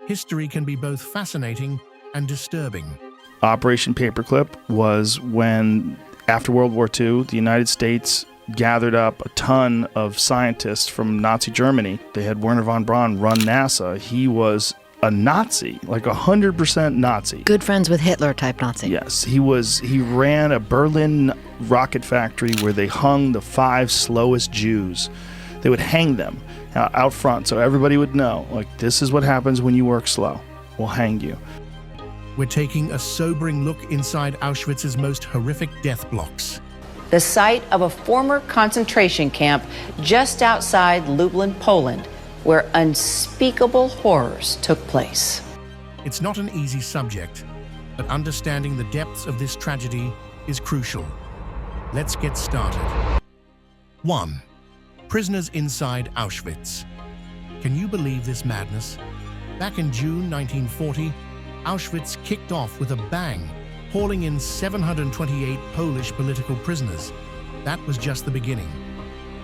history can be both fascinating and disturbing. Operation Paperclip was when, after World War II, the United States gathered up a ton of scientists from Nazi Germany. They had Wernher von Braun run NASA. He was a Nazi, like 100% Nazi. Good friends with Hitler type Nazi. Yes, he ran a Berlin rocket factory where they hung the 5 slowest Jews. They would hang them out front so everybody would know, like, this is what happens when you work slow. We'll hang you. We're taking a sobering look inside Auschwitz's most horrific death blocks. The site of a former concentration camp just outside Lublin, Poland, where unspeakable horrors took place. It's not an easy subject, but understanding the depths of this tragedy is crucial. Let's get started. 1. Prisoners inside Auschwitz. Can you believe this madness? Back in June 1940, Auschwitz kicked off with a bang, hauling in 728 Polish political prisoners. That was just the beginning.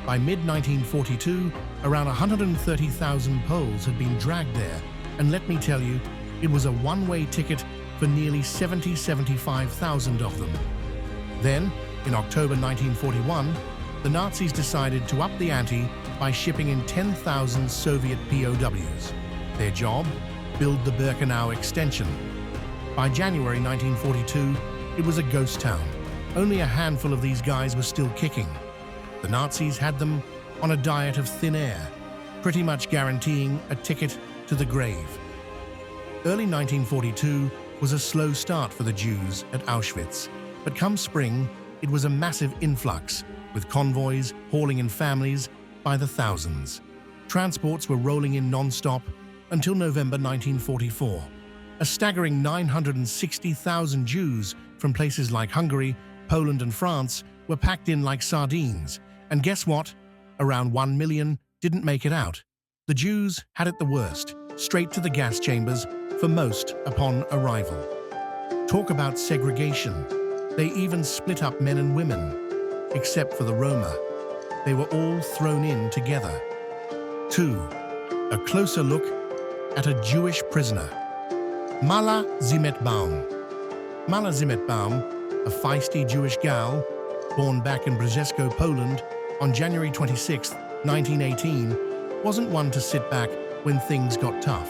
By mid-1942, around 130,000 Poles had been dragged there, and let me tell you, it was a one-way ticket for nearly 75,000 of them. Then, in October 1941, the Nazis decided to up the ante by shipping in 10,000 Soviet POWs. Their job? Build the Birkenau extension. By January 1942, it was a ghost town. Only a handful of these guys were still kicking. The Nazis had them on a diet of thin air, pretty much guaranteeing a ticket to the grave. Early 1942 was a slow start for the Jews at Auschwitz, but come spring, it was a massive influx, with convoys hauling in families by the thousands. Transports were rolling in non-stop until November 1944. A staggering 960,000 Jews from places like Hungary, Poland, and France were packed in like sardines. And guess what? Around 1 million didn't make it out. The Jews had it the worst, straight to the gas chambers for most upon arrival. Talk about segregation. They even split up men and women, except for the Roma. They were all thrown in together. 2. A closer look at a Jewish prisoner. Mala Zimetbaum. Mala Zimetbaum, a feisty Jewish gal, born back in Brzesko, Poland, on January 26, 1918, wasn't one to sit back when things got tough.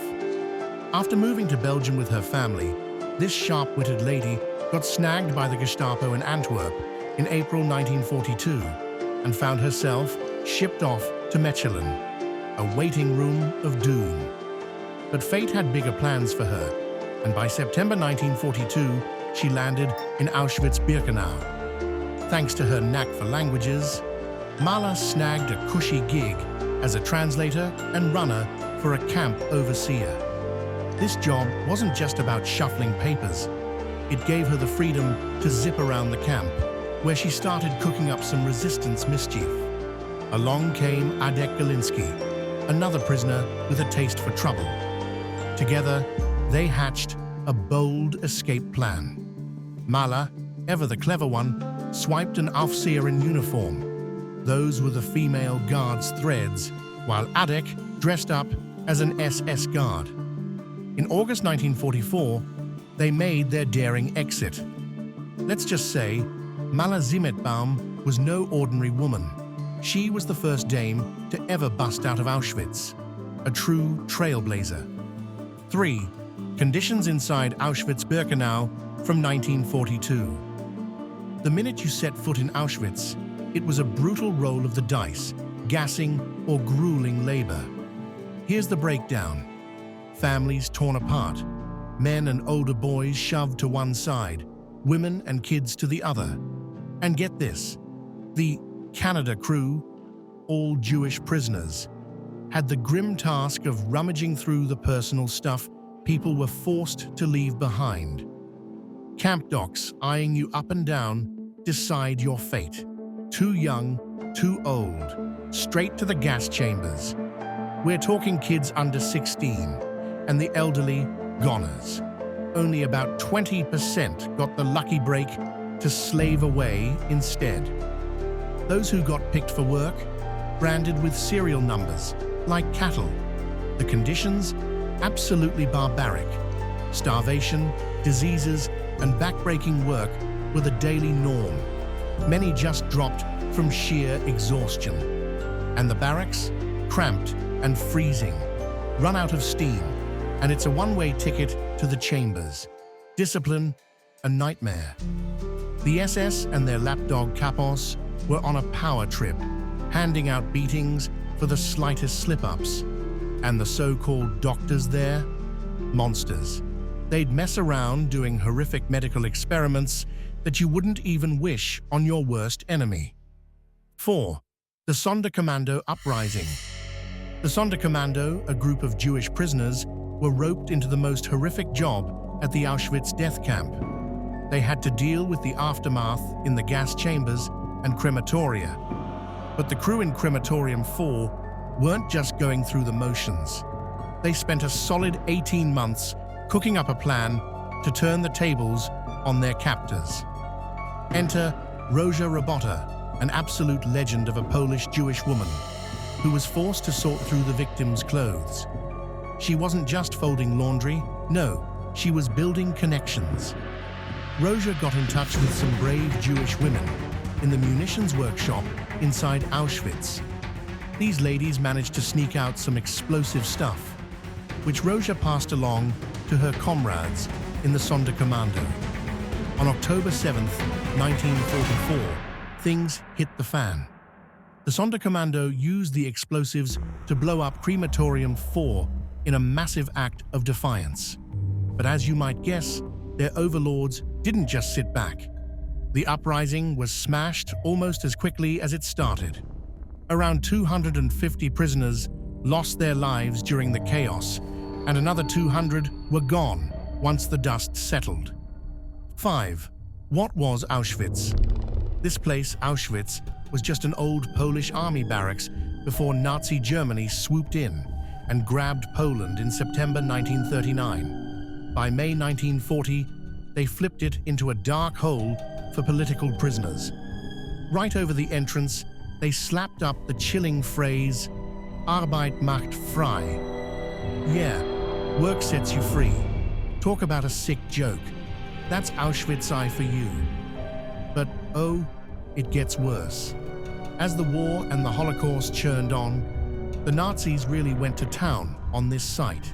After moving to Belgium with her family, this sharp-witted lady got snagged by the Gestapo in Antwerp in April 1942 and found herself shipped off to Mechelen, a waiting room of doom. But fate had bigger plans for her, and by September 1942, she landed in Auschwitz-Birkenau. Thanks to her knack for languages, Mala snagged a cushy gig as a translator and runner for a camp overseer. This job wasn't just about shuffling papers. It gave her the freedom to zip around the camp, where she started cooking up some resistance mischief. Along came Adek Galinsky, another prisoner with a taste for trouble. Together, they hatched a bold escape plan. Mala, ever the clever one, swiped an Aufseher in uniform. Those were the female guard's threads, while Adek dressed up as an SS guard. In August 1944, they made their daring exit. Let's just say, Mala Zimetbaum was no ordinary woman. She was the first dame to ever bust out of Auschwitz, a true trailblazer. 3. Conditions inside Auschwitz-Birkenau from 1942. The minute you set foot in Auschwitz, it was a brutal roll of the dice, gassing or grueling labor. Here's the breakdown. Families torn apart, men and older boys shoved to one side, women and kids to the other. And get this, the Canada crew, all Jewish prisoners, had the grim task of rummaging through the personal stuff people were forced to leave behind. Camp docs eyeing you up and down decide your fate. Too young, too old, straight to the gas chambers. We're talking kids under 16, and the elderly, goners. Only about 20% got the lucky break to slave away instead. Those who got picked for work, branded with serial numbers, like cattle. The conditions? Absolutely barbaric. Starvation, diseases, and backbreaking work were the daily norm. Many just dropped from sheer exhaustion. And the barracks? Cramped and freezing. Run out of steam, and it's a one-way ticket to the chambers. Discipline, a nightmare. The SS and their lapdog Kapos were on a power trip, handing out beatings for the slightest slip-ups. And the so-called doctors there? Monsters. They'd mess around doing horrific medical experiments that you wouldn't even wish on your worst enemy. 4. The Sonderkommando Uprising. The Sonderkommando, a group of Jewish prisoners, were roped into the most horrific job at the Auschwitz death camp. They had to deal with the aftermath in the gas chambers and crematoria. But the crew in Crematorium 4 weren't just going through the motions. They spent a solid 18 months cooking up a plan to turn the tables on their captors. Enter Róża Robota, an absolute legend of a Polish Jewish woman who was forced to sort through the victims' clothes. She wasn't just folding laundry, no, she was building connections. Róża got in touch with some brave Jewish women in the munitions workshop inside Auschwitz. These ladies managed to sneak out some explosive stuff, which Róża passed along to her comrades in the Sonderkommando. On October 7, 1944, things hit the fan. The Sonderkommando used the explosives to blow up Crematorium 4 in a massive act of defiance. But as you might guess, their overlords didn't just sit back. The uprising was smashed almost as quickly as it started. Around 250 prisoners lost their lives during the chaos, and another 200 were gone once the dust settled. 5. What was Auschwitz? This place, Auschwitz, was just an old Polish army barracks before Nazi Germany swooped in and grabbed Poland in September 1939. By May 1940, they flipped it into a dark hole for political prisoners. Right over the entrance, they slapped up the chilling phrase, Arbeit macht frei. Yeah, work sets you free. Talk about a sick joke. That's Auschwitz for you. But oh, it gets worse. As the war and the Holocaust churned on, the Nazis really went to town on this site.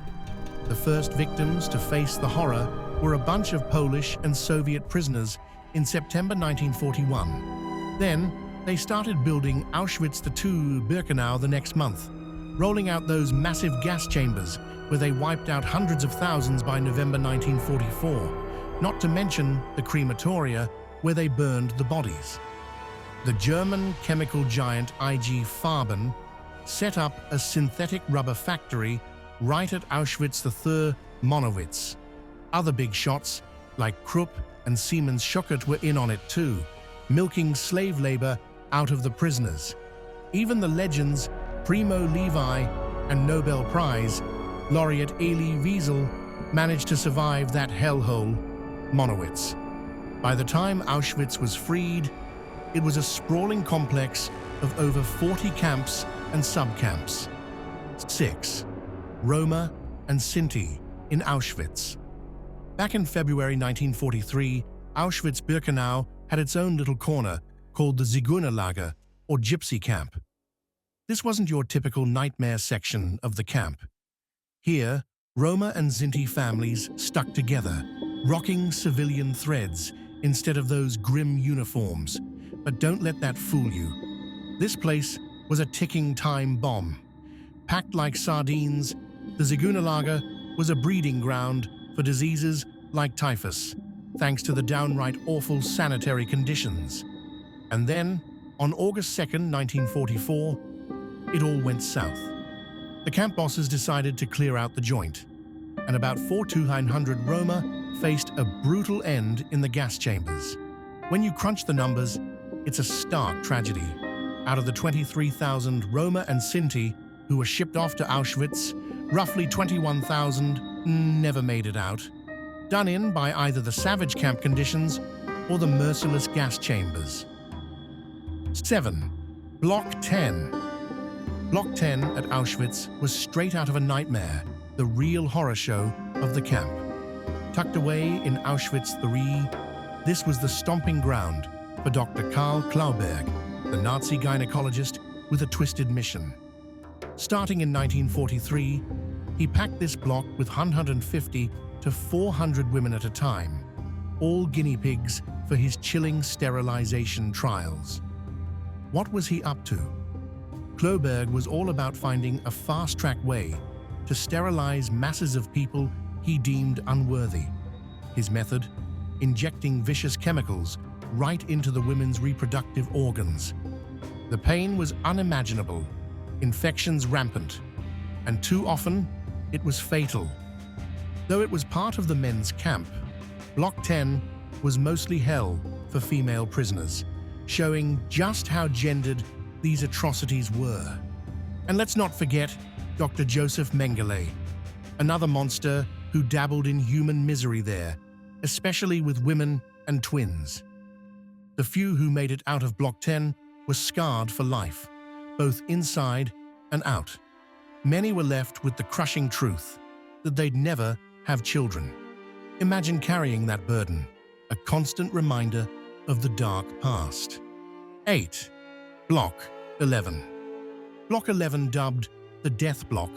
The first victims to face the horror were a bunch of Polish and Soviet prisoners in September 1941. Then, they started building Auschwitz II Birkenau the next month, rolling out those massive gas chambers where they wiped out hundreds of thousands by November 1944, not to mention the crematoria where they burned the bodies. The German chemical giant IG Farben set up a synthetic rubber factory right at Auschwitz III Monowitz. Other big shots, like Krupp and Siemens Schuckert, were in on it too, milking slave labor out of the prisoners. Even the legends Primo Levi and Nobel Prize laureate Elie Wiesel managed to survive that hellhole, Monowitz. By the time Auschwitz was freed, it was a sprawling complex of over 40 camps and subcamps. 6. Roma and Sinti in Auschwitz. Back in February 1943, Auschwitz-Birkenau had its own little corner called the Zigeunerlager, or Gypsy Camp. This wasn't your typical nightmare section of the camp. Here, Roma and Sinti families stuck together, rocking civilian threads instead of those grim uniforms. But don't let that fool you. This place was a ticking time bomb. Packed like sardines, the Zigeunerlager was a breeding ground for diseases like typhus, thanks to the downright awful sanitary conditions. And then, on August 2nd, 1944, it all went south. The camp bosses decided to clear out the joint, and about 4,200 Roma faced a brutal end in the gas chambers. When you crunch the numbers, it's a stark tragedy. Out of the 23,000 Roma and Sinti who were shipped off to Auschwitz, roughly 21,000 never made it out, done in by either the savage camp conditions or the merciless gas chambers. 7. Block 10. Block 10 at Auschwitz was straight out of a nightmare, the real horror show of the camp. Tucked away in Auschwitz III, this was the stomping ground for Dr. Karl Klauberg, the Nazi gynecologist with a twisted mission. Starting in 1943, he packed this block with 150 to 400 women at a time, all guinea pigs for his chilling sterilization trials. What was he up to? Klauberg was all about finding a fast-track way to sterilize masses of people he deemed unworthy. His method? Injecting vicious chemicals right into the women's reproductive organs. The pain was unimaginable, infections rampant, and too often it was fatal. Though it was part of the men's camp, Block 10 was mostly hell for female prisoners, showing just how gendered these atrocities were. And let's not forget Dr. Joseph Mengele, another monster who dabbled in human misery there, especially with women and twins. The few who made it out of Block 10 were scarred for life, both inside and out. Many were left with the crushing truth that they'd never have children. Imagine carrying that burden, a constant reminder of the dark past. 8. Block 11. Block 11, dubbed the Death Block,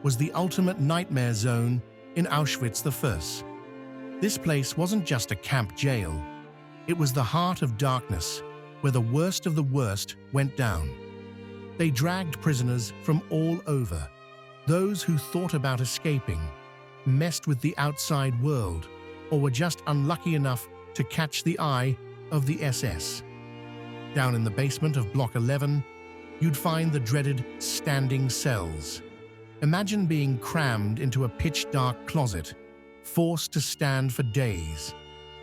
was the ultimate nightmare zone in Auschwitz I. This place wasn't just a camp jail. It was the heart of darkness, where the worst of the worst went down. They dragged prisoners from all over, those who thought about escaping, messed with the outside world, or were just unlucky enough to catch the eye of the SS. Down in the basement of Block 11, you'd find the dreaded standing cells. Imagine being crammed into a pitch-dark closet, forced to stand for days.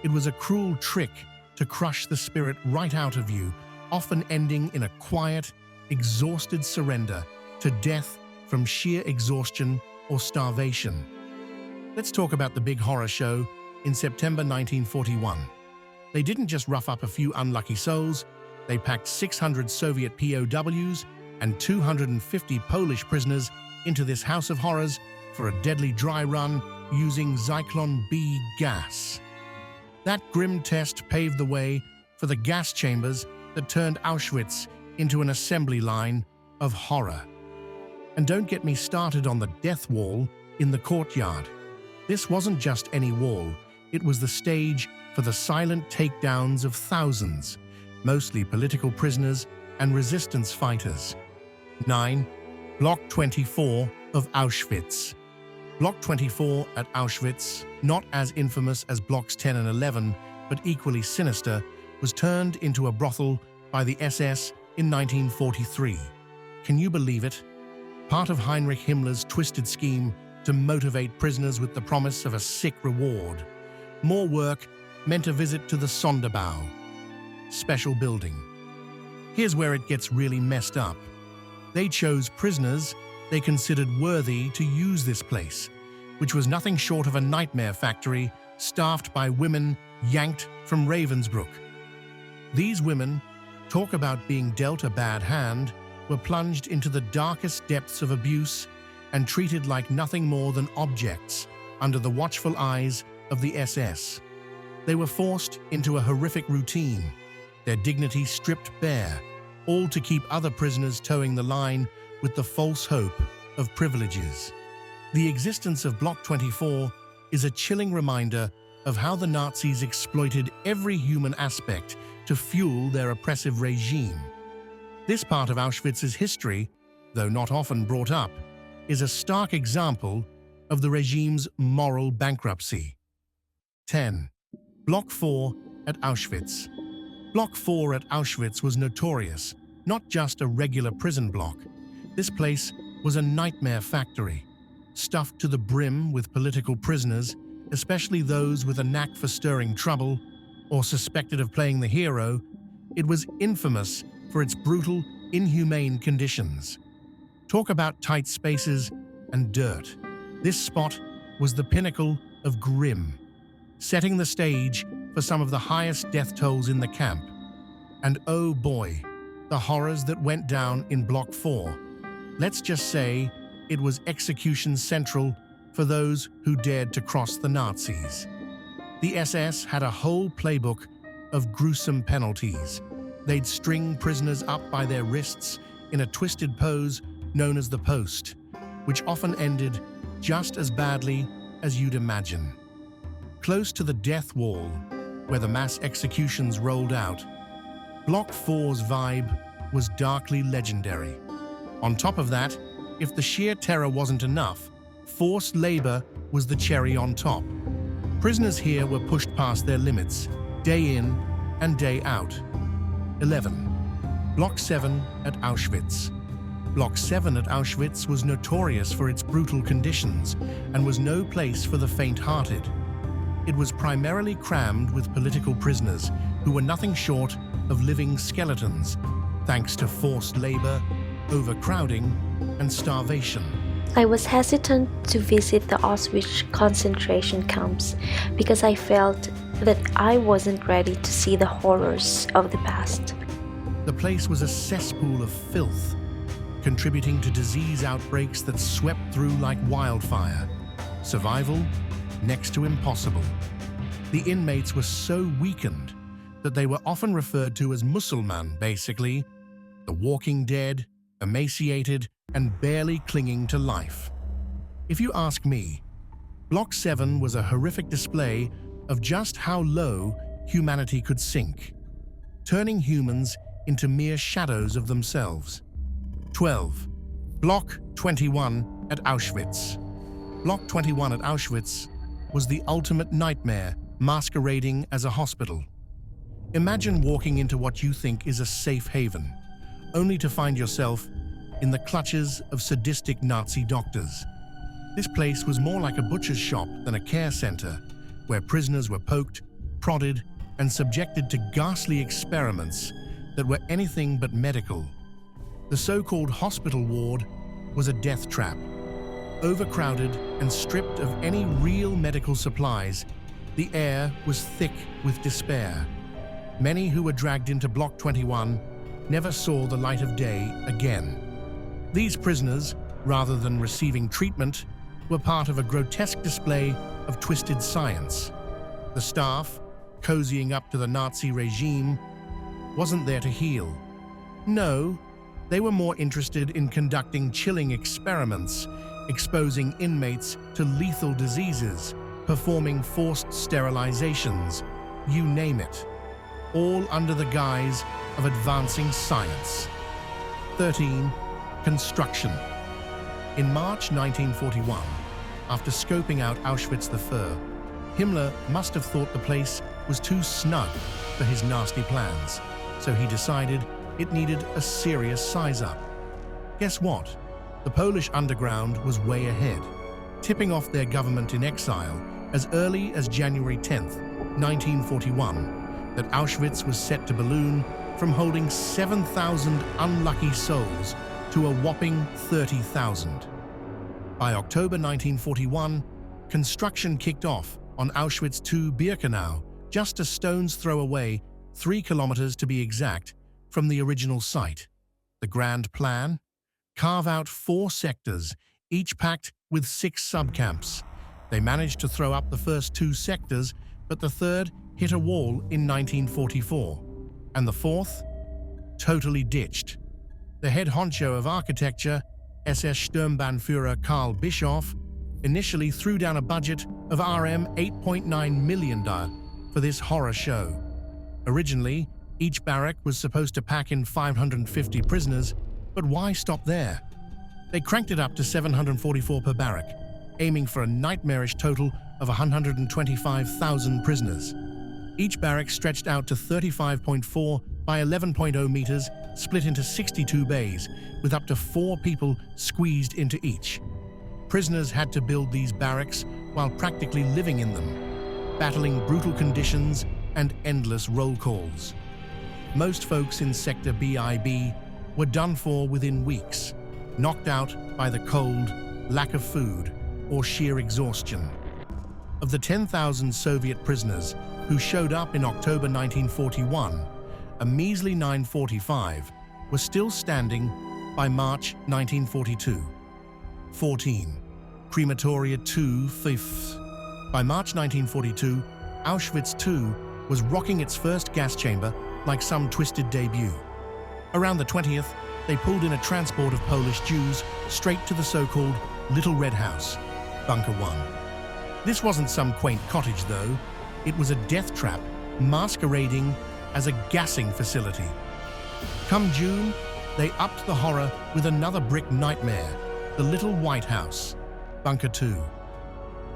It was a cruel trick to crush the spirit right out of you, often ending in a quiet, exhausted surrender to death from sheer exhaustion or starvation. Let's talk about the big horror show in September 1941. They didn't just rough up a few unlucky souls, they packed 600 Soviet POWs and 250 Polish prisoners into this house of horrors for a deadly dry run using Zyklon B gas. That grim test paved the way for the gas chambers that turned Auschwitz into an assembly line of horror. And don't get me started on the death wall in the courtyard. This wasn't just any wall, it was the stage for the silent takedowns of thousands, mostly political prisoners and resistance fighters. 9. Block 24 of Auschwitz. Block 24 at Auschwitz, not as infamous as Blocks 10 and 11, but equally sinister, was turned into a brothel by the SS in 1943. Can you believe it? Part of Heinrich Himmler's twisted scheme to motivate prisoners with the promise of a sick reward. More work meant a visit to the Sonderbau, special building. Here's where it gets really messed up. They chose prisoners they considered worthy to use this place, which was nothing short of a nightmare factory staffed by women yanked from Ravensbrück. These women, talk about being dealt a bad hand, were plunged into the darkest depths of abuse and treated like nothing more than objects under the watchful eyes of the SS. They were forced into a horrific routine, their dignity stripped bare, all to keep other prisoners towing the line with the false hope of privileges. The existence of Block 24 is a chilling reminder of how the Nazis exploited every human aspect to fuel their oppressive regime. This part of Auschwitz's history, though not often brought up, is a stark example of the regime's moral bankruptcy. 10. Block 4 at Auschwitz. Block 4 at Auschwitz was notorious, not just a regular prison block. This place was a nightmare factory, stuffed to the brim with political prisoners, especially those with a knack for stirring trouble or suspected of playing the hero. It was infamous for its brutal, inhumane conditions. Talk about tight spaces and dirt. This spot was the pinnacle of grim, setting the stage for some of the highest death tolls in the camp. And oh boy, the horrors that went down in Block 4. Let's just say it was execution central for those who dared to cross the Nazis. The SS had a whole playbook of gruesome penalties. They'd string prisoners up by their wrists in a twisted pose known as the post, which often ended just as badly as you'd imagine. Close to the death wall, where the mass executions rolled out, Block 4's vibe was darkly legendary. On top of that, if the sheer terror wasn't enough, forced labor was the cherry on top. Prisoners here were pushed past their limits, day in and day out. 11. Block 7 at Auschwitz. Block 7 at Auschwitz was notorious for its brutal conditions and was no place for the faint-hearted. It was primarily crammed with political prisoners who were nothing short of living skeletons, thanks to forced labor, overcrowding, and starvation. I was hesitant to visit the Auschwitz concentration camps because I felt that I wasn't ready to see the horrors of the past. The place was a cesspool of filth, contributing to disease outbreaks that swept through like wildfire. Survival next to impossible. The inmates were so weakened that they were often referred to as Musulman, basically, the walking dead, emaciated, and barely clinging to life. If you ask me, Block 7 was a horrific display of just how low humanity could sink, turning humans into mere shadows of themselves. 12. Block 21 at Auschwitz. Block 21 at Auschwitz was the ultimate nightmare masquerading as a hospital. Imagine walking into what you think is a safe haven, only to find yourself in the clutches of sadistic Nazi doctors. This place was more like a butcher's shop than a care center, where prisoners were poked, prodded, and subjected to ghastly experiments that were anything but medical. The so-called hospital ward was a death trap. Overcrowded and stripped of any real medical supplies, the air was thick with despair. Many who were dragged into Block 21 never saw the light of day again. These prisoners, rather than receiving treatment, were part of a grotesque display of twisted science. The staff, cozying up to the Nazi regime, wasn't there to heal. No, they were more interested in conducting chilling experiments, exposing inmates to lethal diseases, performing forced sterilizations, you name it, all under the guise of advancing science. 13. Construction. In March 1941, after scoping out Auschwitz I, Himmler must have thought the place was too snug for his nasty plans, so he decided it needed a serious size-up. Guess what? The Polish underground was way ahead, tipping off their government in exile as early as January 10, 1941, that Auschwitz was set to balloon from holding 7,000 unlucky souls to a whopping 30,000. By October 1941, construction kicked off on Auschwitz II Birkenau, just a stone's throw away, 3 kilometers to be exact, from the original site. The grand plan? Carve out 4 sectors, each packed with 6 subcamps. They managed to throw up the first 2 sectors, but the third hit a wall in 1944. And the fourth? Totally ditched. The head honcho of architecture, SS Sturmbannführer Karl Bischoff, initially threw down a budget of Rm 8.9 million for this horror show. Originally, each barrack was supposed to pack in 550 prisoners, but why stop there? They cranked it up to 744 per barrack, aiming for a nightmarish total of 125,000 prisoners. Each barrack stretched out to 35.4 by 11.0 meters, split into 62 bays, with up to 4 people squeezed into each. Prisoners had to build these barracks while practically living in them, battling brutal conditions and endless roll calls. Most folks in Sector BIB were done for within weeks, knocked out by the cold, lack of food, or sheer exhaustion. Of the 10,000 Soviet prisoners who showed up in October 1941, a measly 945 were still standing by March 1942. 14. Crematoria II Fifth. By March 1942, Auschwitz II was rocking its first gas chamber like some twisted debut. Around the 20th, they pulled in a transport of Polish Jews straight to the so-called Little Red House, Bunker 1. This wasn't some quaint cottage, though. It was a death trap masquerading as a gassing facility. Come June, they upped the horror with another brick nightmare, the Little White House, Bunker 2.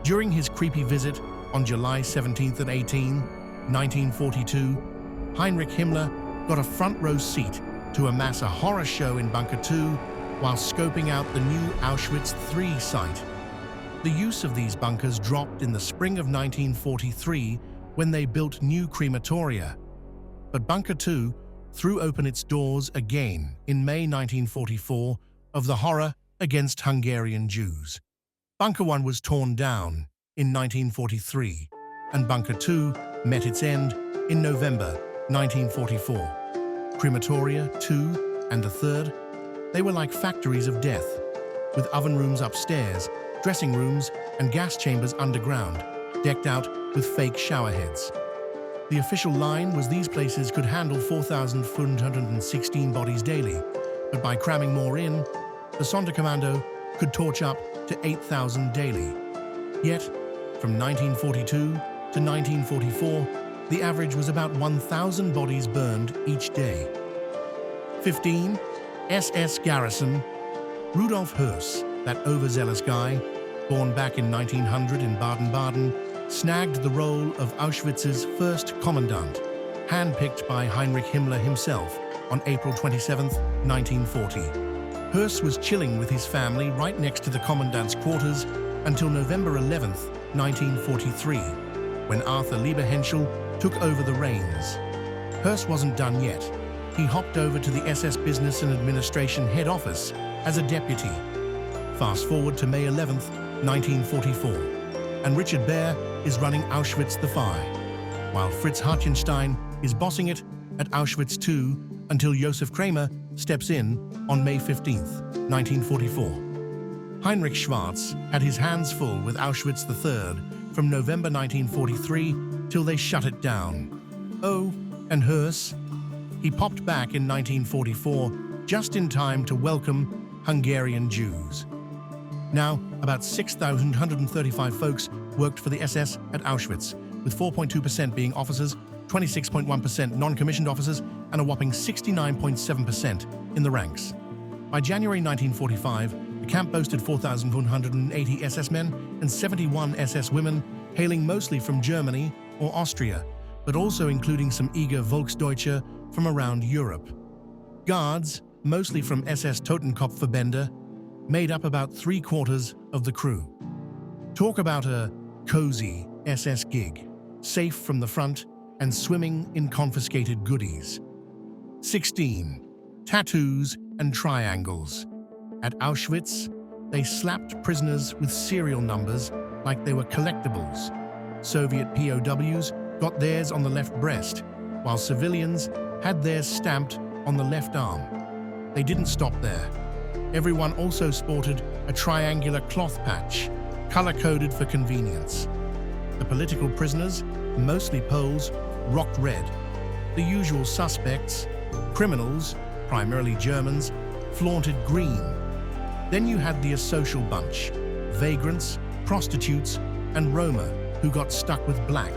During his creepy visit on July 17th and 18, 1942, Heinrich Himmler got a front-row seat to amass a horror show in Bunker 2 while scoping out the new Auschwitz III site. The use of these bunkers dropped in the spring of 1943 when they built new crematoria. But Bunker 2 threw open its doors again in May 1944 of the horror against Hungarian Jews. Bunker 1 was torn down in 1943, and Bunker 2 met its end in November 1944. Crematoria 2 and the third, they were like factories of death, with oven rooms upstairs, dressing rooms, and gas chambers underground, decked out with fake shower heads. The official line was these places could handle 4,416 bodies daily, but by cramming more in, the Sonderkommando could torch up to 8,000 daily. Yet, from 1942 to 1944, the average was about 1,000 bodies burned each day. 15. SS Garrison. Rudolf Höss, that overzealous guy, born back in 1900 in Baden-Baden, snagged the role of Auschwitz's first commandant, handpicked by Heinrich Himmler himself on April 27, 1940. Höss was chilling with his family right next to the commandant's quarters until November 11, 1943, when Arthur Lieberhenschel took over the reins. Höss wasn't done yet. He hopped over to the SS Business and Administration head office as a deputy. Fast forward to May 11, 1944, and Richard Baer is running Auschwitz III, while Fritz Hartjenstein is bossing it at Auschwitz II until Josef Kramer steps in on May 15, 1944. Heinrich Schwarz had his hands full with Auschwitz III from November 1943 till they shut it down. Oh, and Höss? He popped back in 1944 just in time to welcome Hungarian Jews. Now, about 6,135 folks worked for the SS at Auschwitz, with 4.2% being officers, 26.1% non-commissioned officers, and a whopping 69.7% in the ranks. By January 1945, the camp boasted 4,180 SS men and 71 SS women, hailing mostly from Germany or Austria, but also including some eager Volksdeutsche from around Europe. Guards, mostly from SS Totenkopfverbände, made up about 3/4 of the crew. Talk about a cozy SS gig, safe from the front and swimming in confiscated goodies. 16. Tattoos and triangles. At Auschwitz, they slapped prisoners with serial numbers like they were collectibles. Soviet POWs got theirs on the left breast, while civilians had theirs stamped on the left arm. They didn't stop there. Everyone also sported a triangular cloth patch, color-coded for convenience. The political prisoners, mostly Poles, rocked red. The usual suspects, criminals, primarily Germans, flaunted green. Then you had the asocial bunch, vagrants, prostitutes, and Roma, who got stuck with black.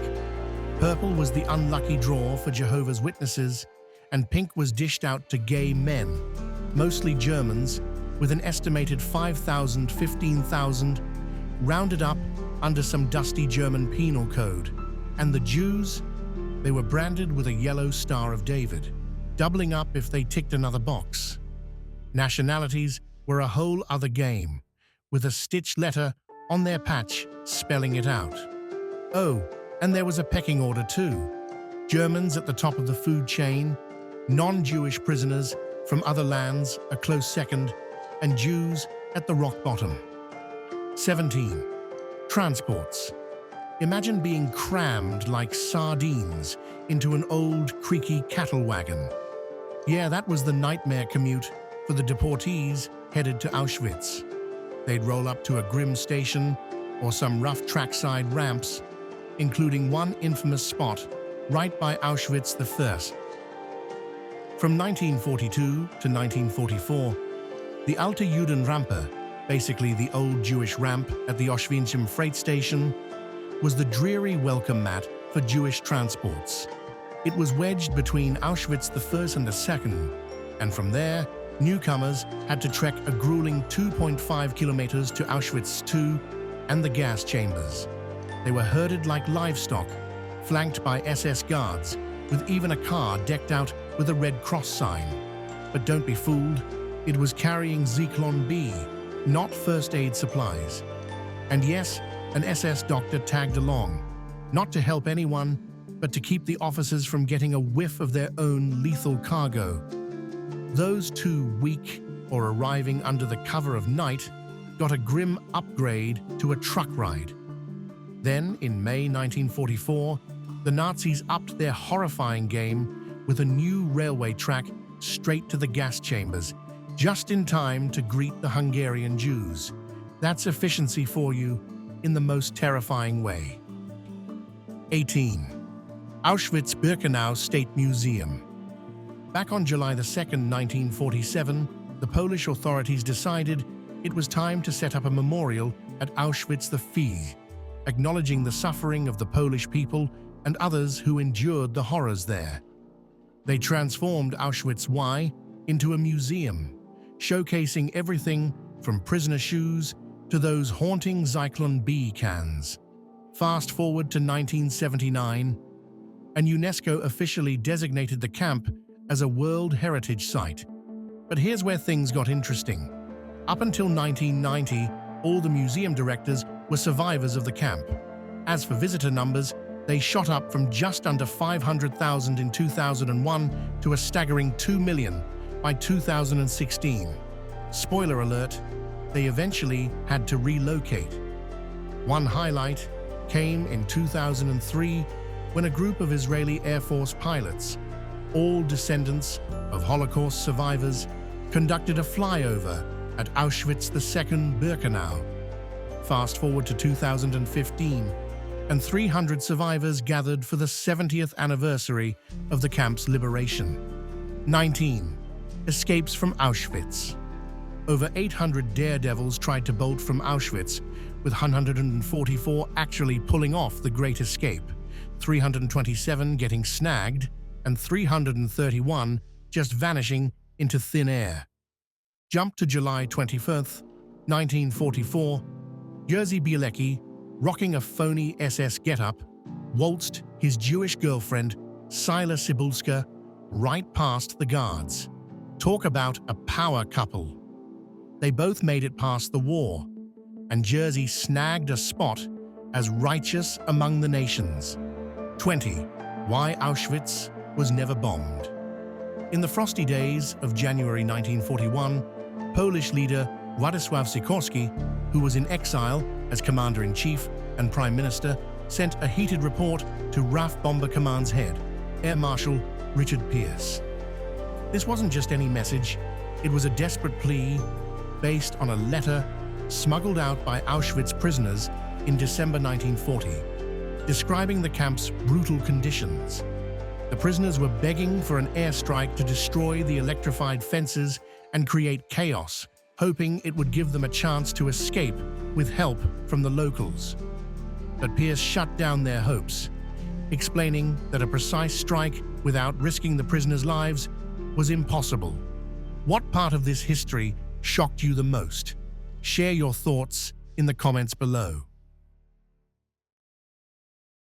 Purple was the unlucky draw for Jehovah's Witnesses, and pink was dished out to gay men, mostly Germans, with an estimated 5,000, 15,000, rounded up under some dusty German penal code. And the Jews, they were branded with a yellow Star of David, doubling up if they ticked another box. Nationalities were a whole other game, with a stitched letter on their patch spelling it out. Oh, and there was a pecking order too. Germans at the top of the food chain, non-Jewish prisoners from other lands a close second, and Jews at the rock bottom. 17. Transports. Imagine being crammed like sardines into an old, creaky cattle wagon. Yeah, that was the nightmare commute for the deportees headed to Auschwitz. they'd roll up to a grim station or some rough trackside ramps, including one infamous spot right by Auschwitz I. From 1942 to 1944, the Alte Judenrampe, basically the old Jewish ramp at the Auschwitz freight station, was the dreary welcome mat for Jewish transports. It was wedged between Auschwitz I and II, and from there, newcomers had to trek a grueling 2.5 kilometers to Auschwitz II and the gas chambers. They were herded like livestock, flanked by SS guards, with even a car decked out with a Red Cross sign. But don't be fooled, it was carrying Zyklon B, not first aid supplies. And yes, an SS doctor tagged along, not to help anyone, but to keep the officers from getting a whiff of their own lethal cargo. Those too weak or arriving under the cover of night got a grim upgrade to a truck ride. Then, in May 1944, the Nazis upped their horrifying game with a new railway track straight to the gas chambers, just in time to greet the Hungarian Jews. That's efficiency for you in the most terrifying way. 18. Auschwitz-Birkenau State Museum. Back on July 2, 1947, the Polish authorities decided it was time to set up a memorial at Auschwitz I, acknowledging the suffering of the Polish people and others who endured the horrors there. They transformed Auschwitz I into a museum, showcasing everything from prisoner shoes to those haunting Zyklon B cans. Fast forward to 1979, and UNESCO officially designated the camp as a World Heritage Site. But here's where things got interesting. Up until 1990, all the museum directors were survivors of the camp. As for visitor numbers, they shot up from just under 500,000 in 2001 to a staggering 2 million by 2016. Spoiler alert, they eventually had to relocate. One highlight came in 2003 when a group of Israeli Air Force pilots, all descendants of Holocaust survivors, conducted a flyover at Auschwitz II Birkenau. Fast forward to 2015, and 300 survivors gathered for the 70th anniversary of the camp's liberation. 19. Escapes from Auschwitz. Over 800 daredevils tried to bolt from Auschwitz, with 144 actually pulling off the Great Escape, 327 getting snagged, and 331 just vanishing into thin air. Jump to July 21st, 1944, Jerzy Bielecki, rocking a phony SS getup, waltzed his Jewish girlfriend, Syla Cybulska, right past the guards. Talk about a power couple. They both made it past the war, and Jerzy snagged a spot as righteous among the nations. 20. Why Auschwitz was never bombed. In the frosty days of January 1941, Polish leader Władysław Sikorski, who was in exile as Commander-in-Chief and Prime Minister, sent a heated report to RAF Bomber Command's head, Air Marshal Richard Pierce. This wasn't just any message, it was a desperate plea based on a letter smuggled out by Auschwitz prisoners in December 1940, describing the camp's brutal conditions. The prisoners were begging for an airstrike to destroy the electrified fences and create chaos, hoping it would give them a chance to escape with help from the locals. But Pierce shut down their hopes, explaining that a precise strike without risking the prisoners' lives was impossible. What part of this history shocked you the most? Share your thoughts in the comments below.